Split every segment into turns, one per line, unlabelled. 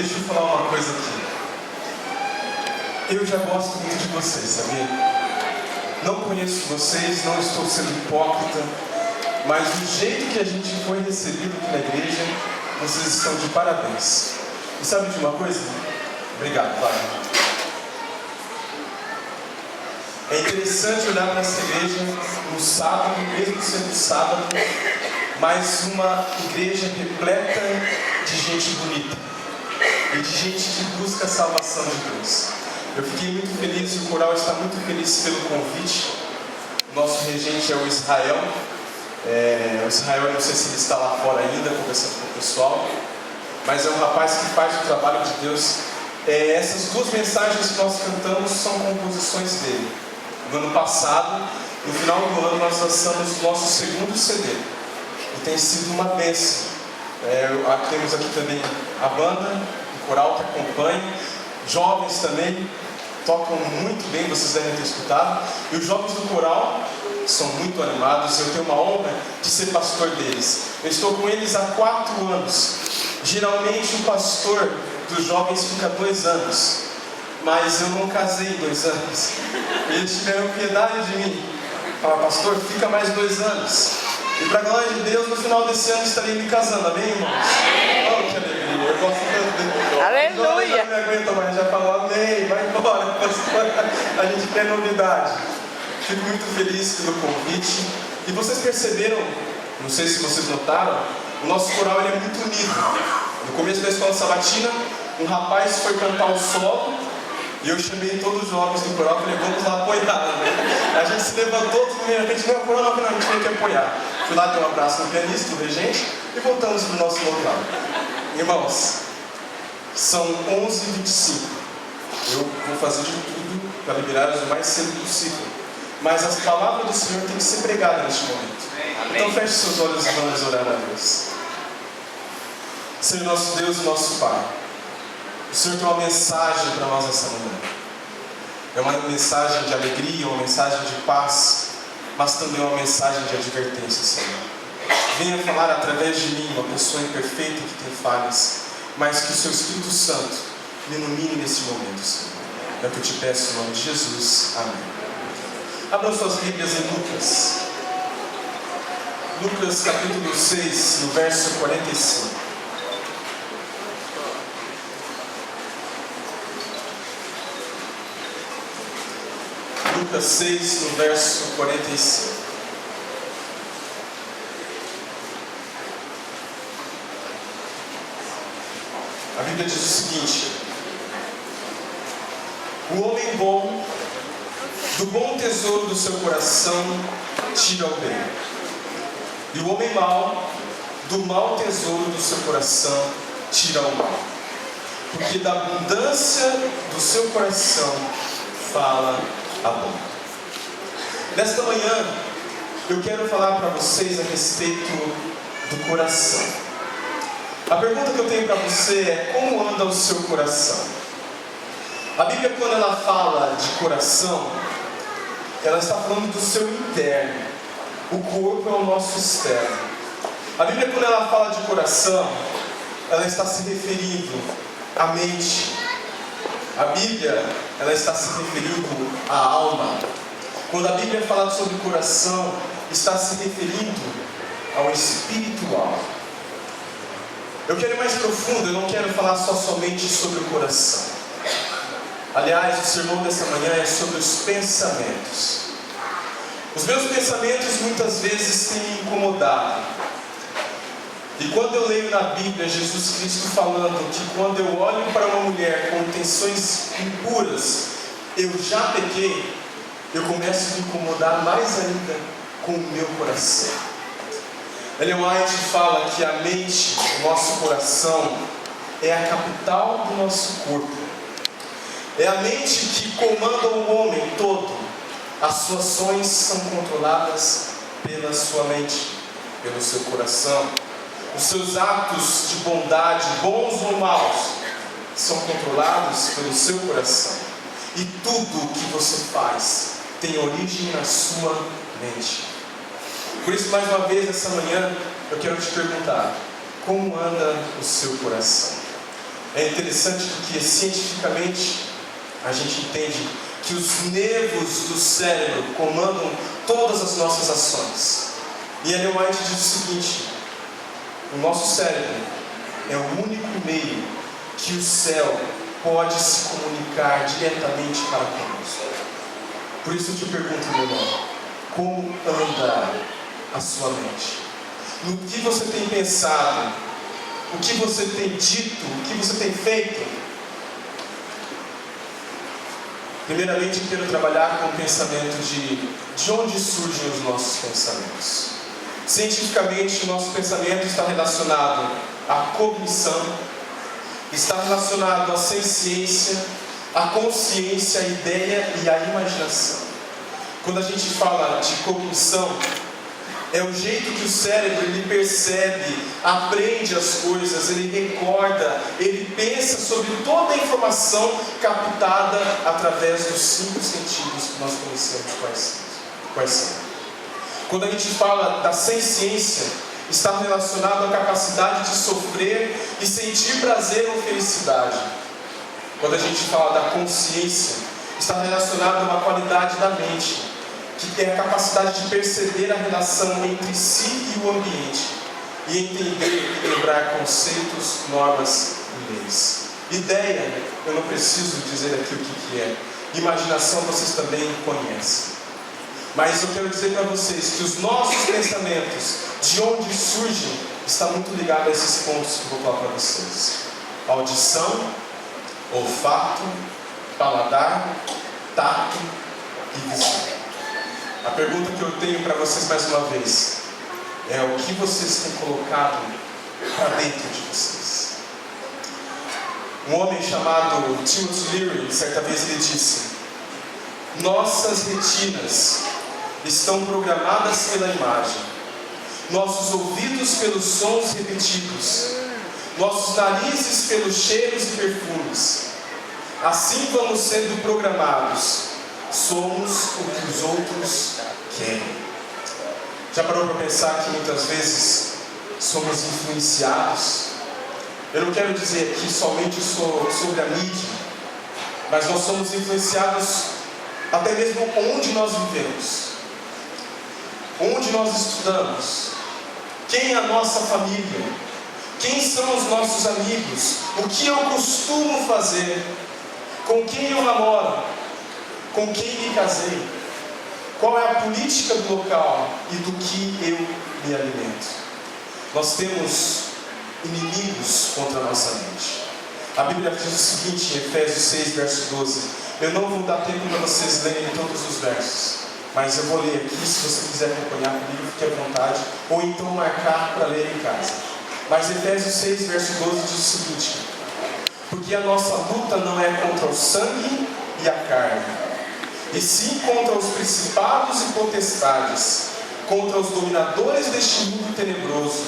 deixa eu falar uma coisa aqui. Eu já gosto muito de vocês, sabia? Não conheço vocês, não estou sendo hipócrita, mas do jeito que a gente foi recebido aqui na igreja, vocês estão de parabéns. E sabe de uma coisa? Obrigado, vai. É interessante olhar para essa igreja no sábado, mesmo sendo sábado, mas uma igreja repleta de gente bonita e de gente que busca a salvação de Deus. Eu fiquei muito feliz, o coral está muito feliz pelo convite. O nosso regente é o Israel. O Israel, eu não sei se ele está lá fora ainda, conversando com o pessoal, mas é um rapaz que faz o trabalho de Deus. Essas duas mensagens que nós cantamos são composições dele. No ano passado, no final do ano, nós lançamos o nosso segundo CD. E tem sido uma bênção. Temos aqui também a banda, o coral que acompanha, jovens também, tocam muito bem, vocês devem ter escutado. E os jovens do coral são muito animados, eu tenho uma honra de ser pastor deles. Eu estou com eles há 4 anos. Geralmente o pastor dos jovens fica 2 anos, mas eu não casei em 2 anos. Eles tiveram piedade de mim. Falaram, pastor, fica mais 2 anos. E para a glória de Deus, no final desse ano estarei me casando, amém, irmãos? Oh, que alegria, eu gosto tanto dele.
Aleluia!
Já não me aguento mais, já falou amém, vai embora, pastor. A gente quer novidade. Fico muito feliz pelo convite. E vocês perceberam, não sei se vocês notaram, o nosso coral ele é muito unido. No começo da escola sabatina, um rapaz foi cantar o solo e eu chamei todos os jovens do coral e falei, vamos lá apoiar, né? A gente se levantou, de repente, não, a gente tem que apoiar. Fui lá dar um abraço no pianista, no regente, e voltamos para o nosso local. Irmãos, são 11h25. Eu vou fazer de tudo para liberá-los o mais cedo possível. Mas as palavras do Senhor têm que ser pregadas neste momento. Então feche seus olhos e vamos orar a Deus. Senhor nosso Deus e nosso Pai, o Senhor tem uma mensagem para nós essa manhã. É uma mensagem de alegria, uma mensagem de paz, mas também uma mensagem de advertência, Senhor. Venha falar através de mim, uma pessoa imperfeita que tem falhas, mas que o Seu Espírito Santo me ilumine nesse momento, Senhor. É o que eu te peço em nome de Jesus. Amém. Abram suas Bíblias em Lucas. Lucas capítulo 6, no verso 45. Lucas 6, no verso 45. A Bíblia diz o seguinte: o homem bom, do bom tesouro do seu coração, tira o bem. E o homem mau, do mau tesouro do seu coração, tira o mal. Porque da abundância do seu coração fala a boca. Nesta manhã, eu quero falar para vocês a respeito do coração. A pergunta que eu tenho para você é: como anda o seu coração? A Bíblia, quando ela fala de coração, ela está falando do seu interno. O corpo é o nosso externo. A Bíblia, quando ela fala de coração, ela está se referindo à mente. A Bíblia, ela está se referindo à alma. Quando a Bíblia fala sobre o coração, está se referindo ao espiritual. Eu quero ir mais profundo, eu não quero falar somente sobre o coração. Aliás, o sermão dessa manhã é sobre os pensamentos. Os meus pensamentos muitas vezes têm me incomodado. E quando eu leio na Bíblia Jesus Cristo falando que quando eu olho para uma mulher com intenções impuras, eu já pequei, eu começo a me incomodar mais ainda com o meu coração. Ellen White fala que a mente, o nosso coração, é a capital do nosso corpo. É a mente que comanda o homem todo. As suas ações são controladas pela sua mente, pelo seu coração. Os seus atos de bondade, bons ou maus, são controlados pelo seu coração. E tudo o que você faz tem origem na sua mente. Por isso, mais uma vez, essa manhã, eu quero te perguntar: como anda o seu coração? É interessante porque cientificamente a gente entende que os nervos do cérebro comandam todas as nossas ações. E Ellen White diz o seguinte: o nosso cérebro é o único meio que o céu pode se comunicar diretamente para conosco. Por isso eu te pergunto, meu irmão, como anda a sua mente? No que você tem pensado? O que você tem dito? O que você tem feito? Primeiramente, eu quero trabalhar com o pensamento de onde surgem os nossos pensamentos. Cientificamente, o nosso pensamento está relacionado à cognição, está relacionado à senciência, à consciência, à ideia e à imaginação. Quando a gente fala de cognição, é o jeito que o cérebro ele percebe, aprende as coisas, ele recorda, ele pensa sobre toda a informação captada através dos 5 sentidos que nós conhecemos quais são. Quando a gente fala da senciência, está relacionado à capacidade de sofrer e sentir prazer ou felicidade. Quando a gente fala da consciência, está relacionado a uma qualidade da mente, que tem a capacidade de perceber a relação entre si e o ambiente, e entender e lembrar conceitos, normas e leis. Ideia, eu não preciso dizer aqui o que é. Imaginação vocês também conhecem. Mas eu quero dizer para vocês que os nossos pensamentos, de onde surgem, está muito ligado a esses pontos que eu vou falar para vocês: audição, olfato, paladar, tato e visão. A pergunta que eu tenho para vocês mais uma vez é: o que vocês têm colocado para dentro de vocês? Um homem chamado Timothy Leary, certa vez ele disse: nossas retinas estão programadas pela imagem, nossos ouvidos pelos sons repetidos, nossos narizes pelos cheiros e perfumes. Assim vamos sendo programados. Somos o que os outros querem. Já parou para pensar que muitas vezes somos influenciados? Eu não quero dizer aqui somente sobre a mídia, mas nós somos influenciados até mesmo onde nós vivemos, onde nós estudamos, quem é a nossa família, quem são os nossos amigos, o que eu costumo fazer, com quem eu namoro, com quem me casei, qual é a política do local e do que eu me alimento. Nós temos inimigos contra a nossa mente. A Bíblia diz o seguinte em Efésios 6, verso 12. Eu não vou dar tempo para vocês lerem todos os versos, mas eu vou ler aqui. Se você quiser acompanhar comigo, fique à vontade, ou então marcar para ler em casa. Mas Efésios 6, verso 12 diz o seguinte: porque a nossa luta não é contra o sangue e a carne, e sim contra os principados e potestades, contra os dominadores deste mundo tenebroso,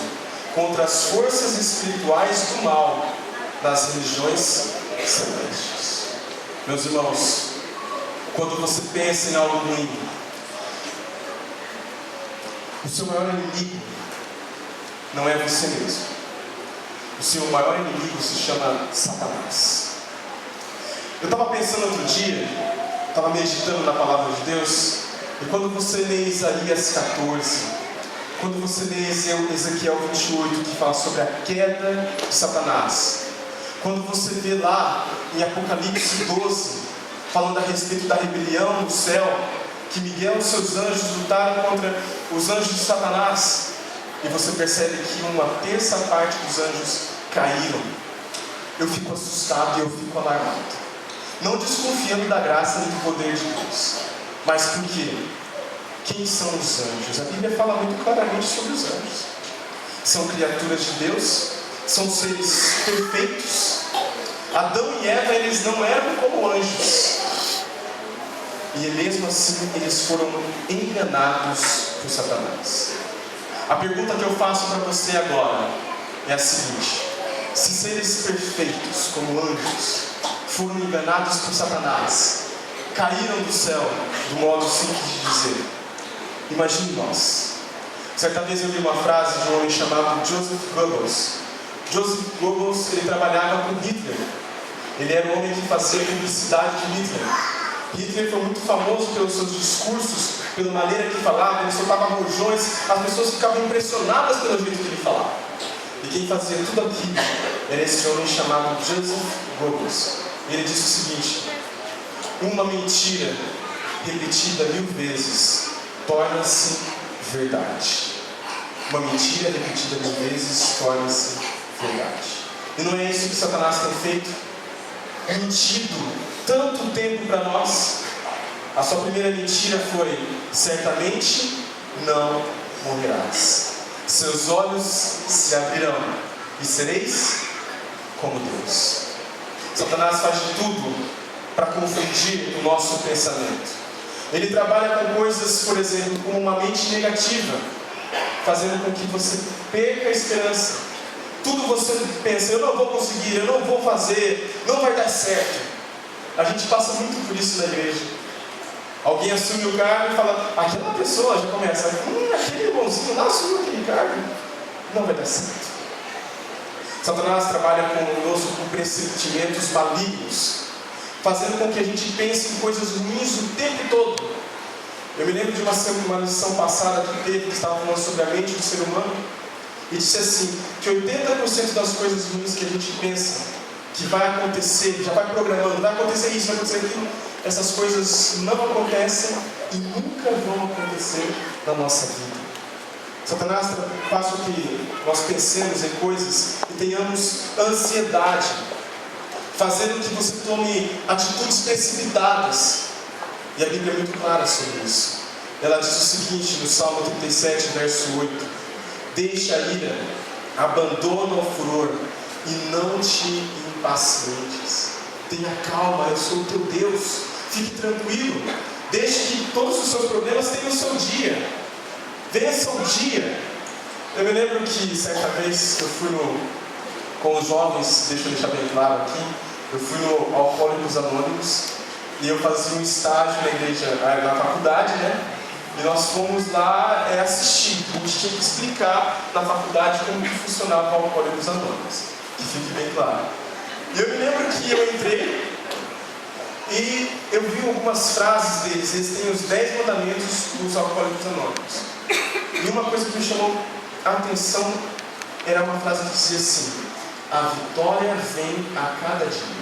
contra as forças espirituais do mal nas regiões celestes. Meus irmãos, quando você pensa em algo ruim, o seu maior inimigo não é você mesmo. O seu maior inimigo se chama Satanás. Eu estava pensando outro dia, estava meditando na palavra de Deus, e quando você lê Isaías 14, quando você lê Ezequiel 28, que fala sobre a queda de Satanás, quando você vê lá em Apocalipse 12, falando a respeito da rebelião do céu, que Miguel e seus anjos lutaram contra os anjos de Satanás, e você percebe que uma terça parte dos anjos caíram, eu fico assustado e eu fico alarmado. Não desconfiando da graça e do poder de Deus. Mas por quê? Quem são os anjos? A Bíblia fala muito claramente sobre os anjos. São criaturas de Deus, são seres perfeitos. Adão e Eva, eles não eram como anjos. E mesmo assim, eles foram enganados por Satanás. A pergunta que eu faço para você agora é a seguinte: se seres perfeitos como anjos foram enganados por Satanás, caíram do céu, do modo simples de dizer, imagine nós. Certa vez eu li uma frase de um homem chamado Joseph Goebbels, Joseph Goebbels, ele trabalhava com Hitler. Ele era o homem que fazia publicidade de Hitler. Hitler foi muito famoso pelos seus discursos, pela maneira que falava, ele soltava rojões, as pessoas ficavam impressionadas pelo jeito que ele falava. E quem fazia tudo aquilo era esse homem chamado Joseph Goebbels. Ele disse o seguinte: uma mentira repetida 1000 vezes torna-se verdade. Uma mentira repetida 1000 vezes torna-se verdade. E não é isso que Satanás tem feito? Mentido tanto tempo para nós. A sua primeira mentira foi: certamente não morrerás. Seus olhos se abrirão e sereis como Deus. Satanás faz de tudo para confundir o nosso pensamento. Ele trabalha com coisas, por exemplo, como uma mente negativa, fazendo com que você perca a esperança. Tudo você pensa: eu não vou conseguir, eu não vou fazer, não vai dar certo. A gente passa muito por isso na igreja. Alguém assume o cargo e fala: aquela pessoa já começa, aquele bonzinho lá assumiu aquele cargo, não vai dar certo. Satanás trabalha conosco com pressentimentos malignos, fazendo com que a gente pense em coisas ruins o tempo todo. Eu me lembro de uma lição passada que teve, que estava falando sobre a mente do ser humano, e disse assim, que 80% das coisas ruins que a gente pensa que vai acontecer, já vai programando, vai acontecer isso, vai acontecer aquilo, essas coisas não acontecem e nunca vão acontecer na nossa vida. Satanás faz com que nós pensemos em coisas e tenhamos ansiedade, fazendo que você tome atitudes precipitadas. E a Bíblia é muito clara sobre isso. Ela diz o seguinte no Salmo 37, verso 8: deixa a ira, abandona o furor e não te impacientes. Tenha calma, eu sou o teu Deus. Fique tranquilo. Deixe que todos os seus problemas tenham o seu dia. Vença o dia. Eu me lembro que certa vez eu fui com os jovens, deixa eu deixar bem claro aqui, eu fui no Alcoólicos Anônimos e eu fazia um estágio na igreja, na faculdade, né? E nós fomos lá assistir. A gente tinha que explicar na faculdade como que funcionava o Alcoólicos Anônimos, que fique bem claro. E eu me lembro que eu entrei e eu vi algumas frases deles. Eles têm os 10 mandamentos dos Alcoólicos Anônimos. E uma coisa que me chamou a atenção era uma frase que dizia assim: a vitória vem a cada dia.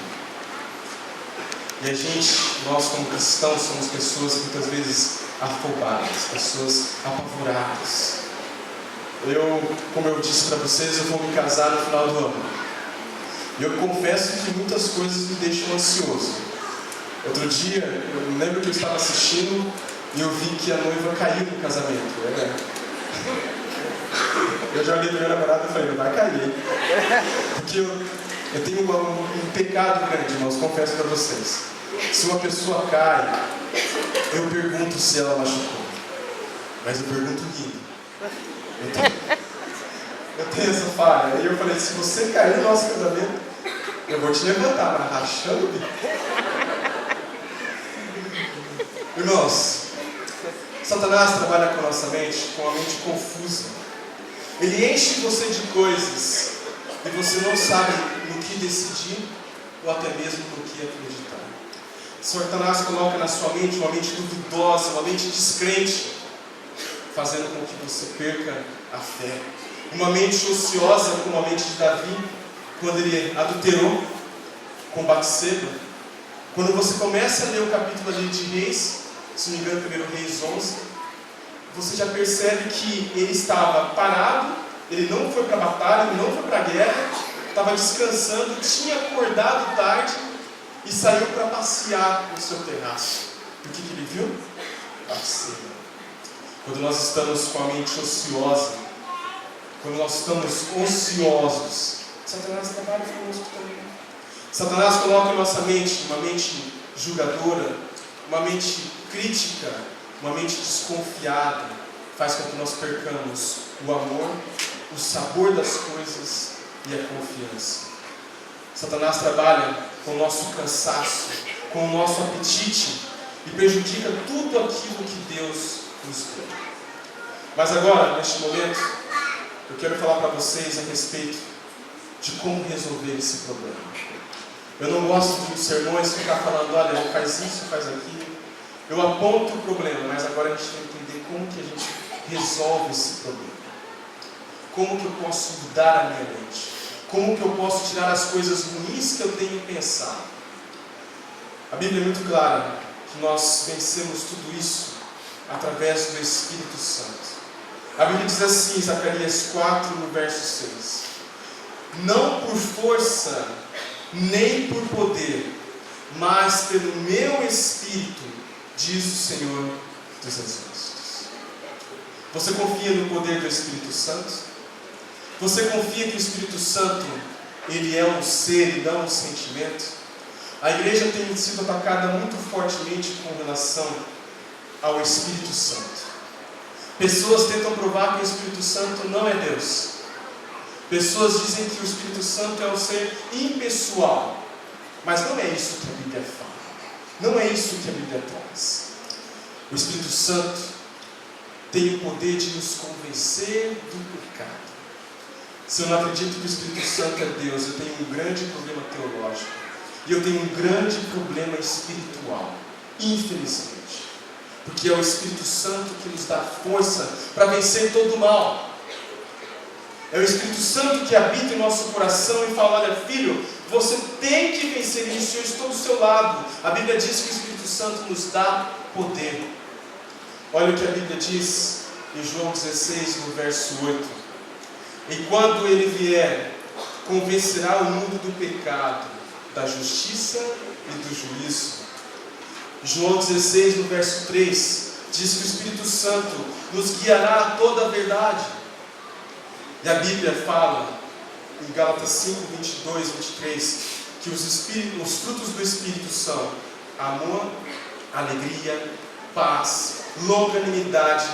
E nós como cristãos, somos pessoas muitas vezes afobadas, pessoas apavoradas. Como eu disse para vocês, eu vou me casar no final do ano. E eu confesso que muitas coisas me deixam ansioso. Outro dia, eu me lembro que eu estava assistindo e eu vi que a noiva caiu no casamento. Eu já olhei para minha namorada e falei: não vai cair. Porque eu tenho um pecado grande, irmãos, confesso para vocês. Se uma pessoa cai, eu pergunto se ela machucou. Mas eu pergunto lindo. Eu tenho essa falha. E eu falei: se você cair no nosso casamento, eu vou te levantar, mas rachando o bico. Irmãos, Satanás trabalha com a nossa mente, com a mente confusa. Ele enche você de coisas e você não sabe no que decidir ou até mesmo no que acreditar. Satanás coloca na sua mente uma mente duvidosa, uma mente descrente, fazendo com que você perca a fé. Uma mente ociosa como a mente de Davi, quando ele adulterou com Batseba. Quando você começa a ler o capítulo ali de Reis, se não me engano, 1 Reis 11, você já percebe que ele estava parado, ele não foi para a batalha, ele não foi para a guerra, estava descansando, tinha acordado tarde e saiu para passear no seu terraço. E o que ele viu? Batseba. Quando nós estamos com a mente ociosa, quando nós estamos ociosos, Satanás trabalha conosco também. Satanás coloca em nossa mente uma mente julgadora, uma mente crítica, uma mente desconfiada, faz com que nós percamos o amor, o sabor das coisas e a confiança. Satanás trabalha com o nosso cansaço, com o nosso apetite e prejudica tudo aquilo que Deus nos deu. Mas agora, neste momento, eu quero falar para vocês a respeito de como resolver esse problema. Eu não gosto de sermões ficar falando, olha, faz isso, faz aquilo. Eu aponto o problema, mas agora a gente tem que entender como que a gente resolve esse problema. Como que eu posso mudar a minha mente? Como que eu posso tirar as coisas ruins que eu tenho pensado? A Bíblia é muito clara que nós vencemos tudo isso através do Espírito Santo. A Bíblia diz assim, Zacarias 4, no verso 6. Não por força, nem por poder, mas pelo meu Espírito, diz o Senhor dos Exércitos. Você confia no poder do Espírito Santo? Você confia que o Espírito Santo, ele é um ser e não um sentimento? A igreja tem sido atacada muito fortemente com relação ao Espírito Santo. Pessoas tentam provar que o Espírito Santo não é Deus. Pessoas dizem que o Espírito Santo é um ser impessoal. Mas não é isso que a Bíblia fala. Não é isso que a Bíblia traz. O Espírito Santo tem o poder de nos convencer do pecado. Se eu não acredito que o Espírito Santo é Deus, eu tenho um grande problema teológico. E eu tenho um grande problema espiritual. Infelizmente. Porque é o Espírito Santo que nos dá força para vencer todo o mal. É o Espírito Santo que habita em nosso coração e fala, olha filho, você tem que vencer isso, eu estou do seu lado. A Bíblia diz que o Espírito Santo nos dá poder. Olha o que a Bíblia diz em João 16, no verso 8. E quando ele vier, convencerá o mundo do pecado, da justiça e do juízo. João 16, no verso 3, diz que o Espírito Santo nos guiará a toda a verdade. E a Bíblia fala, em Gálatas 5, 22, 23, que os frutos do Espírito são amor, alegria, paz, longanimidade,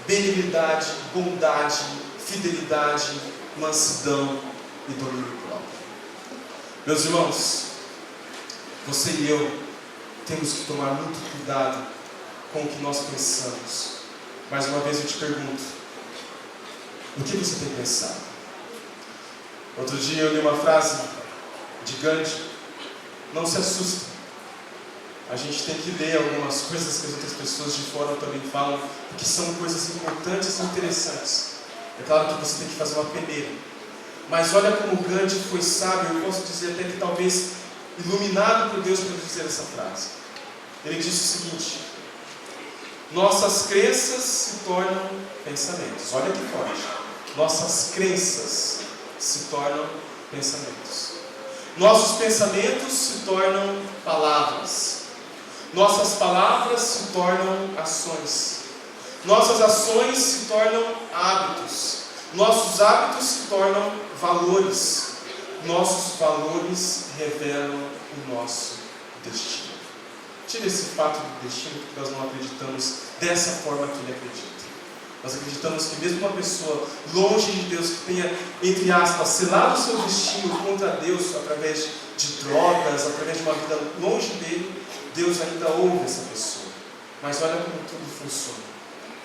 benignidade, bondade, fidelidade, mansidão e domínio próprio. Meus irmãos, você e eu temos que tomar muito cuidado com o que nós pensamos. Mais uma vez eu te pergunto, o que você tem pensado? Outro dia eu li uma frase de Gandhi, não se assuste. A gente tem que ler algumas coisas que as outras pessoas de fora também falam, porque são coisas importantes e interessantes. É claro que você tem que fazer uma peneira. Mas olha como Gandhi foi sábio, eu posso dizer até que talvez iluminado por Deus para dizer essa frase. Ele disse o seguinte: nossas crenças se tornam pensamentos. Olha que forte. Nossas crenças se tornam pensamentos. Nossos pensamentos se tornam palavras. Nossas palavras se tornam ações. Nossas ações se tornam hábitos. Nossos hábitos se tornam valores. Nossos valores revelam o nosso destino. Tira esse fato do destino, porque nós não acreditamos dessa forma que ele acredita. Nós acreditamos que mesmo uma pessoa longe de Deus, que tenha, entre aspas, selado o seu destino contra Deus, através de drogas, através de uma vida longe dele, Deus ainda ouve essa pessoa. Mas olha como tudo funciona.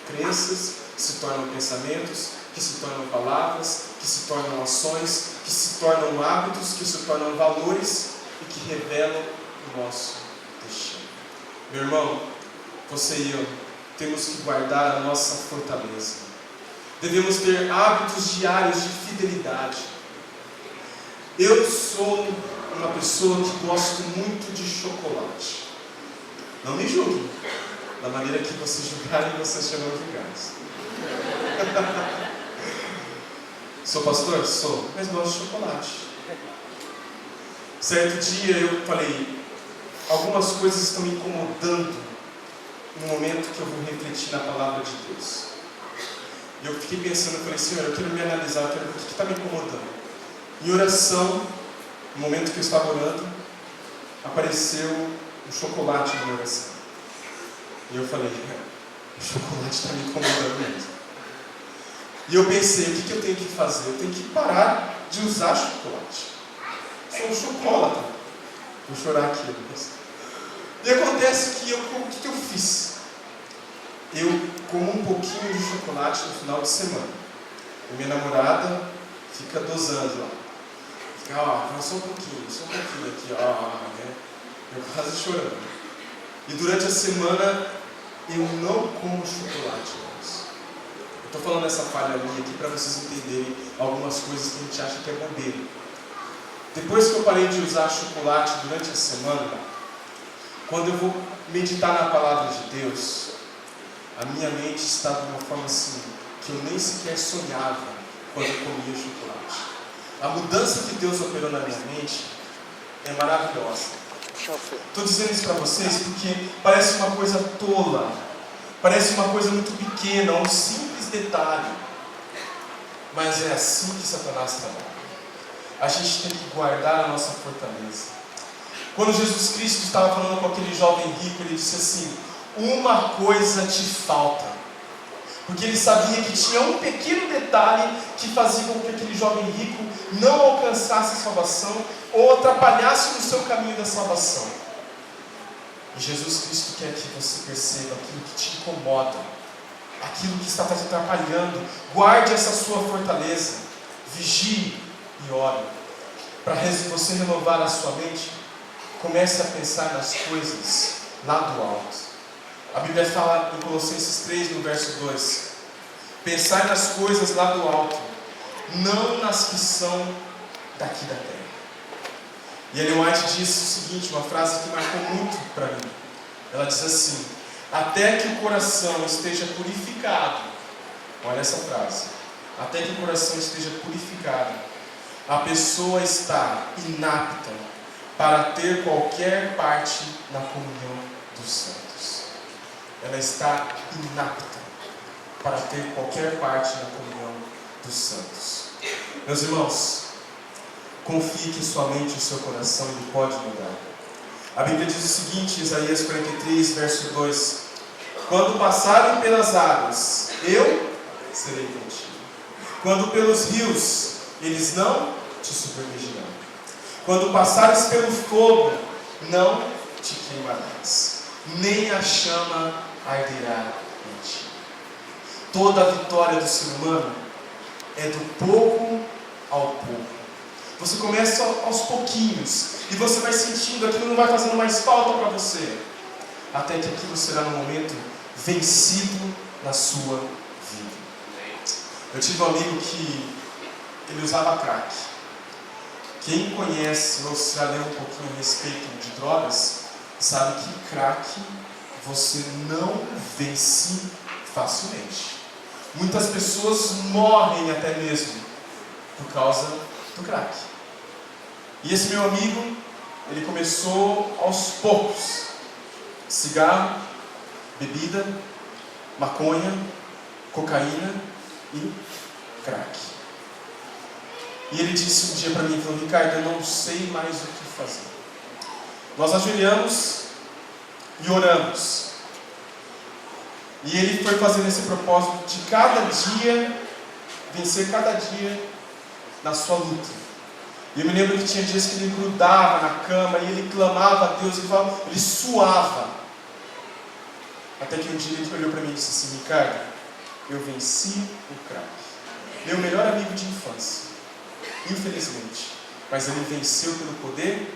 Crenças se tornam pensamentos, que se tornam palavras, que se tornam ações, que se tornam hábitos, que se tornam valores e que revelam o nosso destino. Meu irmão, você e eu temos que guardar a nossa fortaleza. Devemos ter hábitos diários de fidelidade. Eu sou uma pessoa que gosto muito de chocolate. Não me julguem. Da maneira que vocês julgarem, vocês serão julgados. Sou pastor? Sou, mas gosto de chocolate. Certo dia eu falei, algumas coisas estão me incomodando no momento que eu vou refletir na palavra de Deus. E eu fiquei pensando, eu falei, Senhor, eu quero me analisar, eu quero ver o que está me incomodando. Em oração, no momento que eu estava orando, apareceu um chocolate na minha oração. E eu falei, o chocolate está me incomodando mesmo. E eu pensei, o que eu tenho que fazer? Eu tenho que parar de usar chocolate. Sou um chocolate. Vou chorar aqui. E acontece que o que eu fiz? Eu como um pouquinho de chocolate no final de semana. E minha namorada fica dosando lá. Só um pouquinho aqui, né? Eu quase chorando. E durante a semana eu não como chocolate, irmãos. Eu estou falando essa falha minha aqui para vocês entenderem algumas coisas que a gente acha que é bobeira. Depois que eu parei de usar chocolate durante a semana, quando eu vou meditar na palavra de Deus, a minha mente está de uma forma assim, que eu nem sequer sonhava quando eu comia chocolate. A mudança que Deus operou na minha mente é maravilhosa. Estou dizendo isso para vocês porque parece uma coisa tola, parece uma coisa muito pequena, um simples detalhe. Mas é assim que Satanás trabalha. A gente tem que guardar a nossa fortaleza. Quando Jesus Cristo estava falando com aquele jovem rico, ele disse assim: uma coisa te falta. Porque ele sabia que tinha um pequeno detalhe que fazia com que aquele jovem rico não alcançasse a salvação ou atrapalhasse no seu caminho da salvação. E Jesus Cristo quer que você perceba aquilo que te incomoda, aquilo que está te atrapalhando. Guarde essa sua fortaleza, vigie e ore. Para você renovar a sua mente, comece a pensar nas coisas lá do alto. A Bíblia fala em Colossenses 3, no verso 2: pensai nas coisas lá do alto, não nas que são daqui da terra. E Ellen White disse o seguinte, uma frase que marcou muito para mim. Ela diz assim: até que o coração esteja purificado. Olha essa frase: até que o coração esteja purificado, a pessoa está inapta para ter qualquer parte na comunhão dos santos. Ela está inapta para ter qualquer parte na comunhão dos santos. Meus irmãos, confie que sua mente e o seu coração ele pode mudar. A Bíblia diz o seguinte, Isaías 43, verso 2: quando passarem pelas águas, eu serei contigo. Quando pelos rios, eles não te submergirão. Quando passares pelo fogo, não te queimarás, nem a chama arderá em ti. Toda a vitória do ser humano é do pouco ao pouco. Você começa aos pouquinhos e você vai sentindo, aquilo não vai fazendo mais falta para você, até que aquilo será no momento vencido na sua vida. Eu tive um amigo que ele usava crack. Quem conhece ou já leu um pouquinho a respeito de drogas, sabe que crack você não vence facilmente. Muitas pessoas morrem até mesmo por causa do crack. E esse meu amigo, ele começou aos poucos: cigarro, bebida, maconha, cocaína e crack. E ele disse um dia para mim, ele falou: Ricardo, eu não sei mais o que fazer. Nós ajoelhamos e oramos. E ele foi fazendo esse propósito de cada dia, vencer cada dia na sua luta. E eu me lembro que tinha dias que ele grudava na cama e ele clamava a Deus, ele suava. Até que um dia ele olhou para mim e disse assim: Ricardo, eu venci o crack. Meu melhor amigo de infância, infelizmente, mas ele venceu pelo poder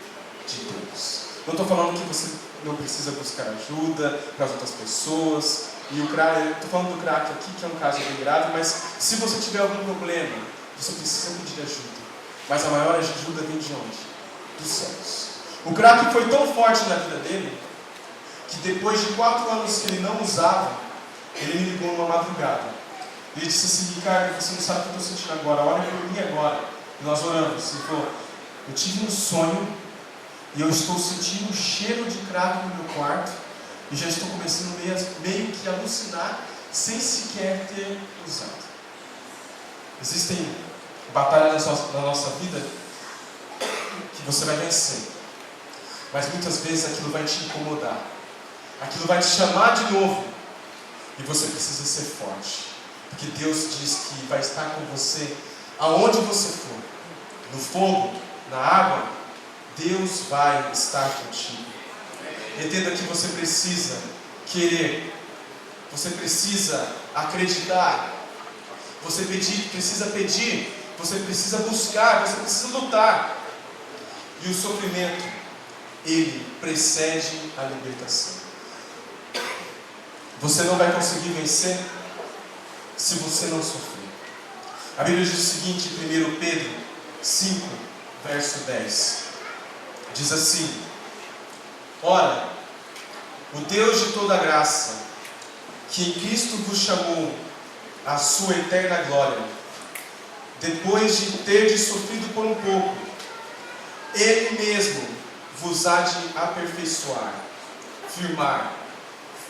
de Deus. Não estou falando que você não precisa buscar ajuda para as outras pessoas. E o crack, eu estou falando do crack aqui, que é um caso bem grave, mas se você tiver algum problema, você precisa pedir ajuda. Mas a maior ajuda vem de onde? Dos céus. O crack foi tão forte na vida dele, que depois de 4 anos que ele não usava, ele me ligou numa madrugada. Ele disse assim: Ricardo, você não sabe o que eu estou sentindo agora, olha por mim agora. E nós oramos. Ele falou: eu tive um sonho e eu estou sentindo um cheiro de crack no meu quarto e já estou começando meio que a alucinar sem sequer ter usado. Existem batalhas na nossa vida que você vai vencer, mas muitas vezes aquilo vai te incomodar, aquilo vai te chamar de novo e você precisa ser forte, porque Deus diz que vai estar com você aonde você for, no fogo, na água, Deus vai estar contigo. Entenda que você precisa querer, você precisa acreditar, você precisa pedir, você precisa buscar, você precisa lutar. E o sofrimento, ele precede a libertação. Você não vai conseguir vencer se você não sofrer. A Bíblia diz o seguinte, em 1 Pedro 5, verso 10. Diz assim: ora, o Deus de toda graça, que em Cristo vos chamou à sua eterna glória, depois de terdes sofrido por um pouco, Ele mesmo vos há de aperfeiçoar, firmar,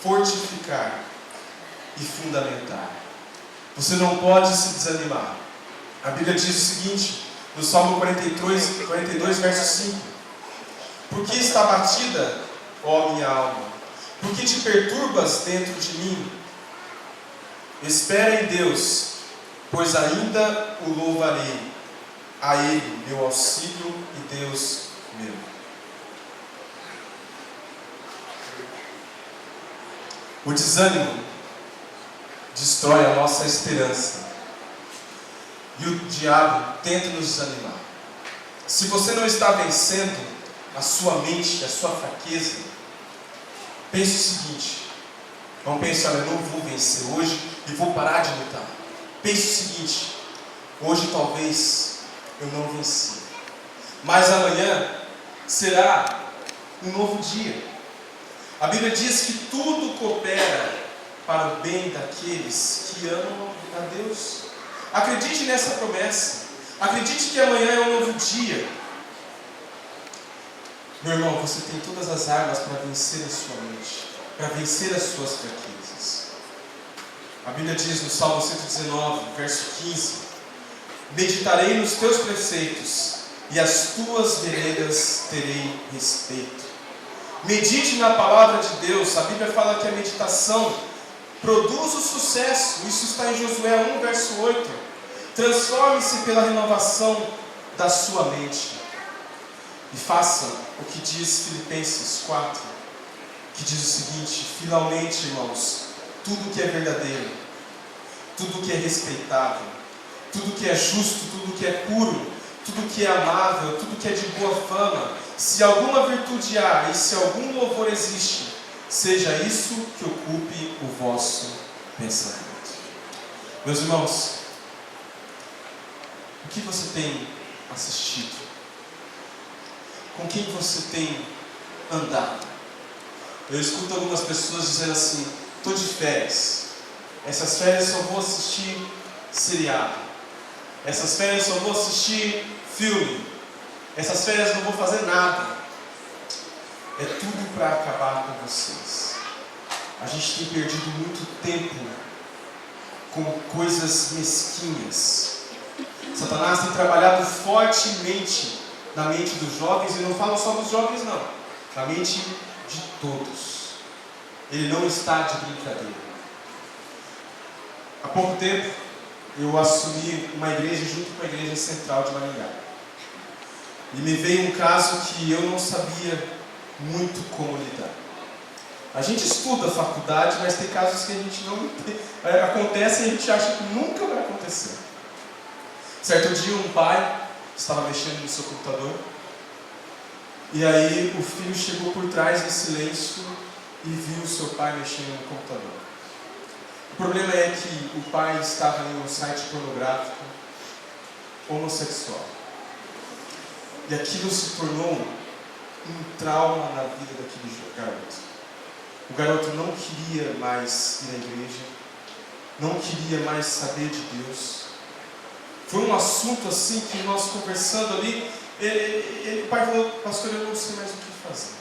fortificar e fundamentar. Você não pode se desanimar. A Bíblia diz o seguinte, no Salmo 42, verso 5: por que está batida, ó minha alma? Por que te perturbas dentro de mim? Espera em Deus, pois ainda o louvarei, a Ele, meu auxílio e Deus meu. O desânimo destrói a nossa esperança. E o diabo tenta nos desanimar. Se você não está vencendo a sua mente, a sua fraqueza, pense o seguinte: não pense, olha, eu não vou vencer hoje e vou parar de lutar. Pense o seguinte: hoje talvez eu não venci, mas amanhã será um novo dia. A Bíblia diz que tudo coopera para o bem daqueles que amam a Deus. Acredite nessa promessa. Acredite que amanhã é um novo dia. Meu irmão, você tem todas as armas para vencer a sua mente, para vencer as suas fraquezas. A Bíblia diz no Salmo 119, verso 15: meditarei nos teus preceitos, e as tuas veredas terei respeito. Medite na palavra de Deus. A Bíblia fala que a meditação produz o sucesso. Isso está em Josué 1, verso 8. Transforme-se pela renovação da sua mente. E faça o que diz Filipenses 4, que diz o seguinte: finalmente, irmãos, tudo que é verdadeiro, tudo que é respeitável, tudo que é justo, tudo que é puro, tudo que é amável, tudo que é de boa fama, se alguma virtude há e se algum louvor existe, seja isso que ocupe o vosso pensamento. Meus irmãos, o que você tem assistido? Com quem você tem andado? Eu escuto algumas pessoas dizendo assim: estou de férias. Essas férias só vou assistir seriado. Essas férias só vou assistir filme. Essas férias não vou fazer nada. É tudo para acabar com vocês. A gente tem perdido muito tempo com coisas mesquinhas. Satanás tem trabalhado fortemente na mente dos jovens, e não falo só dos jovens não, na mente de todos. Ele não está de brincadeira. Há pouco tempo eu assumi uma igreja junto com a igreja central de Maringá. E me veio um caso que eu não sabia muito como lidar. A gente estuda a faculdade, mas tem casos que a gente não acontece e a gente acha que nunca vai acontecer. Certo dia um pai estava mexendo no seu computador, e aí o filho chegou por trás em silêncio e viu o seu pai mexendo no computador. O problema é que o pai estava em um site pornográfico homossexual. E aquilo se tornou um trauma na vida daquele garoto. O garoto não queria mais ir à igreja, não queria mais saber de Deus. Foi um assunto assim que nós conversando ali, o pai falou: pastor, eu não sei mais o que fazer.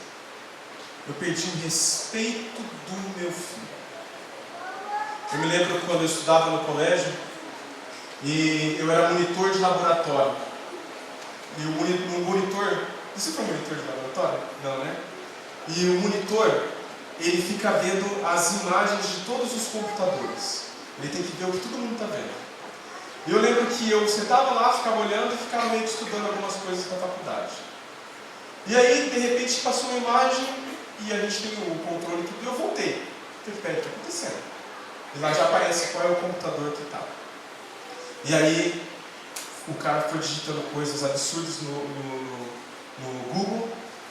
Eu perdi o respeito do meu filho. Eu me lembro quando eu estudava no colégio, e eu era monitor de laboratório. E o monitor, você foi monitor de laboratório? Não, né? E o monitor, ele fica vendo as imagens de todos os computadores. Ele tem que ver o que todo mundo está vendo. E eu lembro que eu sentava lá, ficava olhando e ficava meio que estudando algumas coisas da faculdade. E aí, de repente, passou uma imagem e a gente tem o controle e tudo, e eu voltei. Falei: pera, o que está acontecendo? E lá já aparece qual é o computador que está. E aí, o cara foi digitando coisas absurdas no Google